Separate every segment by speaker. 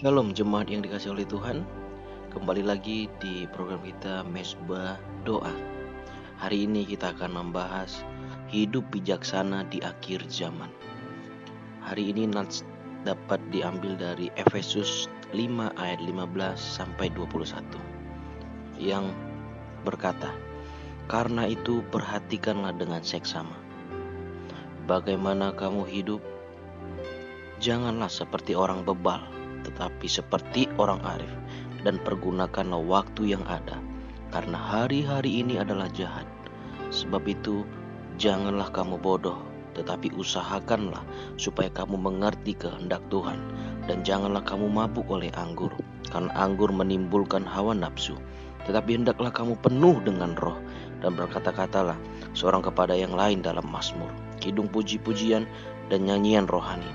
Speaker 1: Shalom jemaat yang dikasih oleh Tuhan. Kembali lagi di program kita Mesbah Doa. Hari ini kita akan membahas hidup bijaksana di akhir zaman. Hari ini nats dapat diambil dari Efesus 5 ayat 15 sampai 21 yang berkata, "Karena itu perhatikanlah dengan seksama bagaimana kamu hidup. Janganlah seperti orang bebal, tetapi seperti orang arif, dan pergunakanlah waktu yang ada, karena hari-hari ini adalah jahat. Sebab itu, janganlah kamu bodoh, tetapi usahakanlah supaya kamu mengerti kehendak Tuhan, dan janganlah kamu mabuk oleh anggur, karena anggur menimbulkan hawa nafsu. Tetapi hendaklah kamu penuh dengan roh, dan berkata-katalah seorang kepada yang lain dalam mazmur, kidung puji-pujian, dan nyanyian rohani.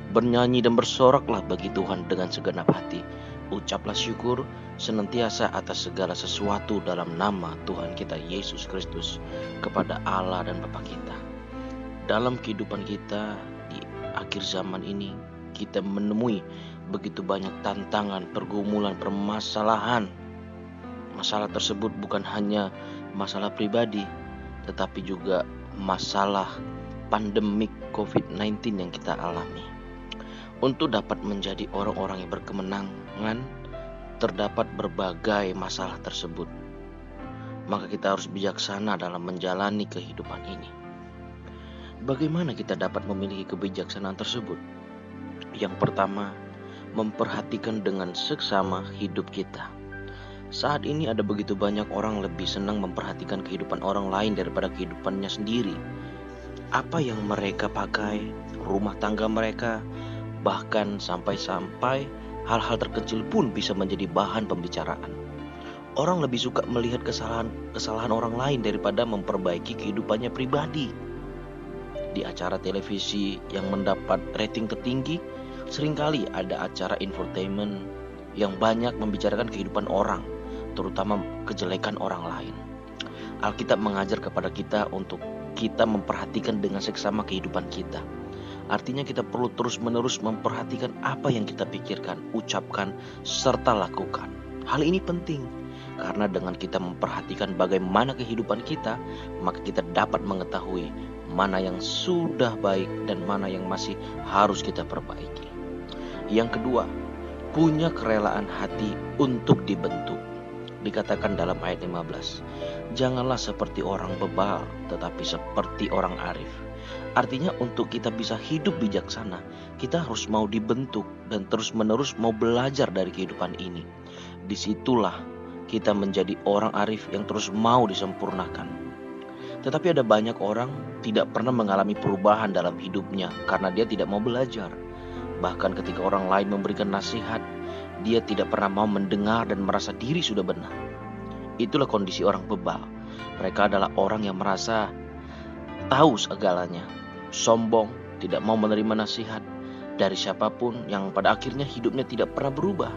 Speaker 1: Bernyanyi dan bersoraklah bagi Tuhan dengan segenap hati. Ucaplah syukur senantiasa atas segala sesuatu dalam nama Tuhan kita Yesus Kristus kepada Allah dan Bapa kita. Dalam kehidupan kita di akhir zaman ini, kita menemui begitu banyak tantangan, pergumulan, permasalahan. Masalah tersebut bukan hanya masalah pribadi, tetapi juga masalah pandemik COVID-19 yang kita alami. Untuk dapat menjadi orang-orang yang berkemenangan, terdapat berbagai masalah tersebut. Maka kita harus bijaksana dalam menjalani kehidupan ini. Bagaimana kita dapat memiliki kebijaksanaan tersebut? Yang pertama, memperhatikan dengan seksama hidup kita. Saat ini ada begitu banyak orang lebih senang memperhatikan kehidupan orang lain daripada kehidupannya sendiri. Apa yang mereka pakai, rumah tangga mereka, bahkan sampai-sampai hal-hal terkecil pun bisa menjadi bahan pembicaraan. Orang lebih suka melihat kesalahan orang lain daripada memperbaiki kehidupannya pribadi. Di acara televisi yang mendapat rating tertinggi, seringkali ada acara infotainment yang banyak membicarakan kehidupan orang, terutama kejelekan orang lain. Alkitab mengajar kepada kita untuk kita memperhatikan dengan seksama kehidupan kita. Artinya kita perlu terus-menerus memperhatikan apa yang kita pikirkan, ucapkan, serta lakukan. Hal ini penting karena dengan kita memperhatikan bagaimana kehidupan kita, maka kita dapat mengetahui mana yang sudah baik dan mana yang masih harus kita perbaiki. Yang kedua, punya kerelaan hati untuk dibentuk. Dikatakan dalam ayat 15, janganlah seperti orang bebal, tetapi seperti orang arif. Artinya untuk kita bisa hidup bijaksana, kita harus mau dibentuk dan terus-menerus mau belajar dari kehidupan ini. Disitulah kita menjadi orang arif yang terus mau disempurnakan. Tetapi ada banyak orang tidak pernah mengalami perubahan dalam hidupnya karena dia tidak mau belajar. Bahkan ketika orang lain memberikan nasihat, dia tidak pernah mau mendengar dan merasa diri sudah benar. Itulah kondisi orang bebal. Mereka adalah orang yang merasa tahu segalanya, sombong, tidak mau menerima nasihat dari siapapun, yang pada akhirnya hidupnya tidak pernah berubah.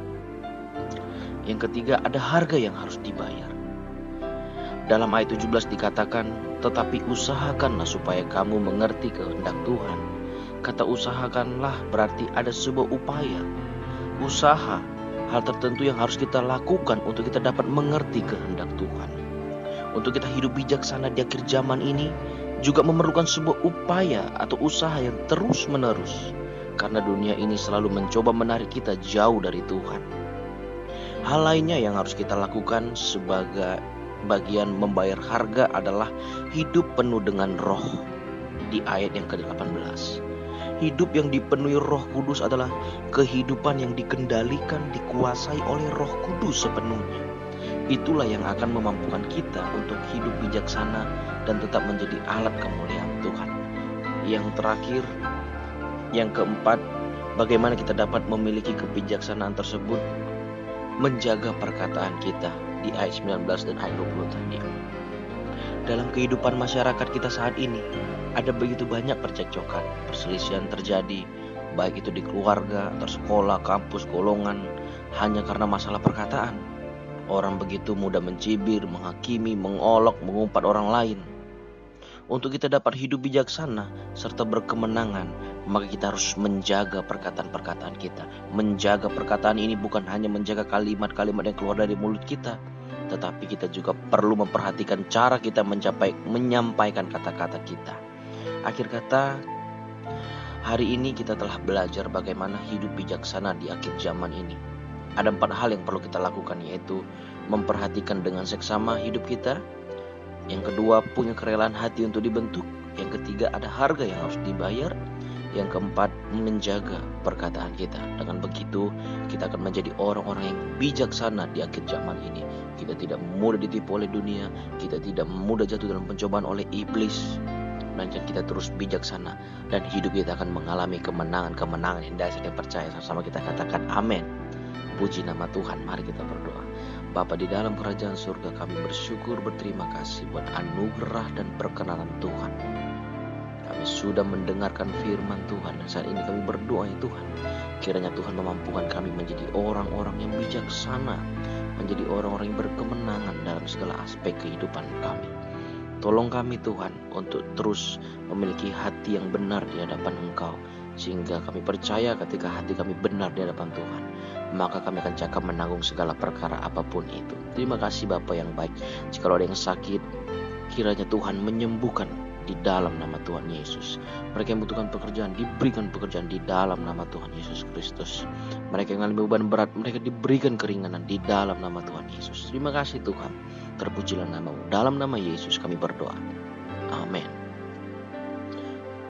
Speaker 1: Yang ketiga, ada harga yang harus dibayar. Dalam ayat 17 dikatakan, tetapi usahakanlah supaya kamu mengerti kehendak Tuhan. Kata usahakanlah berarti ada sebuah upaya, usaha, hal tertentu yang harus kita lakukan untuk kita dapat mengerti kehendak Tuhan. Untuk kita hidup bijaksana di akhir zaman ini juga memerlukan sebuah upaya atau usaha yang terus-menerus, karena dunia ini selalu mencoba menarik kita jauh dari Tuhan. Hal lainnya yang harus kita lakukan sebagai bagian membayar harga adalah hidup penuh dengan roh. Di ayat yang ke-18, hidup yang dipenuhi Roh Kudus adalah kehidupan yang dikendalikan, dikuasai oleh Roh Kudus sepenuhnya. Itulah yang akan memampukan kita untuk hidup bijaksana dan tetap menjadi alat kemuliaan Tuhan. Yang terakhir, yang keempat, bagaimana kita dapat memiliki kebijaksanaan tersebut? Menjaga perkataan kita di ayat 19 dan ayat 20 tadi. Dalam kehidupan masyarakat kita saat ini, ada begitu banyak percekcokan, perselisihan terjadi, baik itu di keluarga, atau sekolah, kampus, golongan, hanya karena masalah perkataan. Orang begitu mudah mencibir, menghakimi, mengolok, mengumpat orang lain. Untuk kita dapat hidup bijaksana serta berkemenangan, maka kita harus menjaga perkataan-perkataan kita. Menjaga perkataan ini bukan hanya menjaga kalimat-kalimat yang keluar dari mulut kita, tetapi kita juga perlu memperhatikan cara kita menyampaikan kata-kata kita. Akhir kata, hari ini kita telah belajar bagaimana hidup bijaksana di akhir zaman ini. Ada 4 hal yang perlu kita lakukan, yaitu memperhatikan dengan seksama hidup kita. Yang kedua, punya kerelaan hati untuk dibentuk. Yang ketiga, ada harga yang harus dibayar. Yang keempat, menjaga perkataan kita. Dengan begitu, kita akan menjadi orang-orang yang bijaksana di akhir zaman ini. Kita tidak mudah ditipu oleh dunia. Kita tidak mudah jatuh dalam pencobaan oleh iblis. Dan kita terus bijaksana. Dan hidup kita akan mengalami kemenangan-kemenangan yang dasar dan percaya. Sama-sama kita katakan amin. Puji nama Tuhan. Mari kita berdoa. Bapa di dalam kerajaan surga, kami bersyukur, berterima kasih buat anugerah dan perkenanan Tuhan. Kami sudah mendengarkan firman Tuhan, dan saat ini kami berdoa ya Tuhan, kiranya Tuhan memampukan kami menjadi orang-orang yang bijaksana, menjadi orang-orang yang berkemenangan dalam segala aspek kehidupan kami. Tolong kami Tuhan untuk terus memiliki hati yang benar di hadapan Engkau, sehingga kami percaya ketika hati kami benar di hadapan Tuhan, maka kami akan cakap menanggung segala perkara apapun itu. Terima kasih Bapa yang baik. Jika ada yang sakit, kiranya Tuhan menyembuhkan di dalam nama Tuhan Yesus. Mereka yang membutuhkan pekerjaan, diberikan pekerjaan di dalam nama Tuhan Yesus Kristus. Mereka yang mengalami beban berat, mereka diberikan keringanan di dalam nama Tuhan Yesus. Terima kasih Tuhan. Terpujilah nama-Mu. Dalam nama Yesus kami berdoa. Amin.